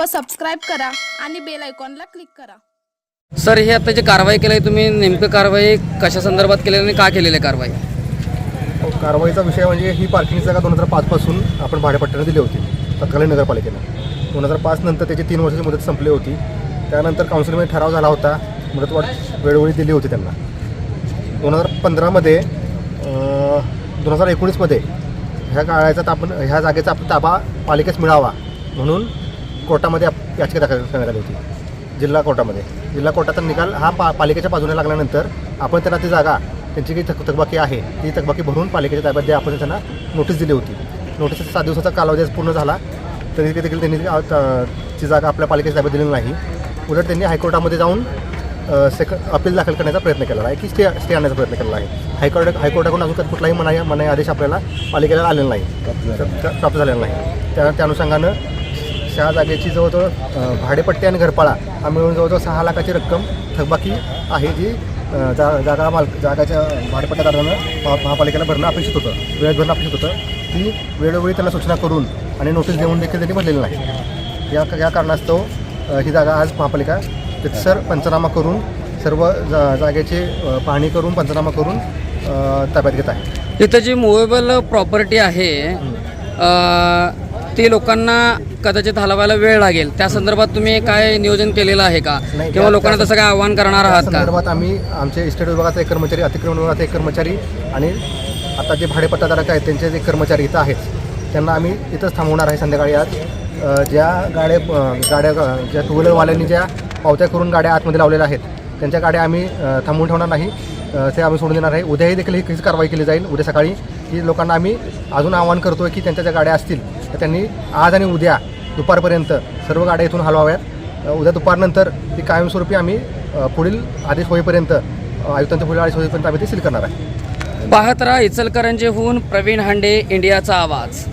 व सबस्क्राईब करा आणि बेल आयकॉनला क्लिक करा। सर, हे आता जी कारवाई केली आहे तुम्ही, नेमकं कारवाई कशा संदर्भात केलेली आणि का केलेली आहे कारवाई? कारवाईचा विषय म्हणजे ही पार्किंगची जागा 2005 पासून आपण भाडेपट्ट्याने दिली होती तत्कालीन नगरपालिकेनं। 2005 नंतर त्याची 3 वर्षाची मुदत संपली होती। त्यानंतर काउन्सिलमध्ये ठराव झाला होता, मुदतवाढ वेळोवेळी दिली होती त्यांना। 2015मध्ये 2019मध्ये ह्या जागेचा आपण ताबा पालिकेस मिळावा म्हणून कोर्टामध्ये याचिका दाखल करण्यात आली होती, जिल्हा कोर्टामध्ये। जिल्हा कोर्टाचा निकाल हा पालिकेच्या बाजूने लागल्यानंतर आपण त्यांना ती जागा, त्यांची काही थकबाकी आहे ती थकबाकी भरून पालिकेच्या ताब्यात द्या आपण त्यांना नोटीस दिली होती। नोटीसचा 7 दिवसाचा कालावधी पूर्ण झाला तरी देखील त्यांनी ती जागा आपल्या पालिकेच्या ताब्यात दिलेली नाही। उलट त्यांनी हायकोर्टामध्ये जाऊन अपील दाखल करण्याचा प्रयत्न केलेला आहे की स्टे आणण्याचा प्रयत्न केलेला आहे। हायकोर्टाकडून अजून कुठलाही मनाई आदेश आपल्याला पालिकेला आलेला नाही, प्राप्त झालेला नाही। त्या अनुषंगानं ह्या जागेची जवळजवळ भाडेपट्टी आणि घरपाळा हा मिळून जवळजवळ 6 लाखाची रक्कम थकबाकी आहे, जी जागाच्या भाडेपट्ट्यादारानं महापालिकेला भरणं अपेक्षित होतं, वेळेत भरणं अपेक्षित होतं। ती वेळोवेळी त्यांना सूचना करून आणि नोटीस देऊन देखील त्यांनी भरलेली नाही। या कारणास्तव ही जागा आज महापालिका सर पंचनामा करून सर्व जागेची पाहणी करून पंचनामा करून ताब्यात घेत आहे। इथं जी मुव्हेबल प्रॉपर्टी आहे ती लोकांना कदाचित हलवायला वेळ लागेल, त्या संदर्भात तुम्ही काय नियोजन केलेलं आहे का, किंवा लोकांना तसं काय आव्हान करणार आहात का? संदर्भात आम्ही आमचे इस्टेट विभागाचा एक कर्मचारी, अतिक्रमण विभागाचा एक कर्मचारी आणि आता जे भाडेपट्टाधारक आहेत त्यांचे जे कर्मचारी इथं आहेत त्यांना आम्ही इथंच थांबवणार आहे संध्याकाळी। आज ज्या गाड्या ज्या टू व्हीलरवाल्यांनी ज्या पावत्या करून गाड्या आतमध्ये लावलेल्या आहेत त्यांच्या गाड्या आम्ही थांबवून ठेवणार नाही, ते आम्ही सोडून देणार आहे। उद्याही देखील ही कारवाई केली जाईल। उद्या सकाळी की लोकांना आम्ही अजून आवाहन करतो आहे की त्यांच्या ज्या गाड्या असतील तर त्यांनी आज आणि उद्या दुपारपर्यंत सर्व गाड्या इथून हलवाव्यात। उद्या दुपारनंतर ती कायमस्वरूपी आम्ही पुढील आदेश होईपर्यंत, आयुक्तांच्या पुढील आदेश होईपर्यंत आम्ही ती सील करणार आहे। पाहत राहा इचलकरंजीहून प्रवीण हांडे, इंडियाचा आवाज।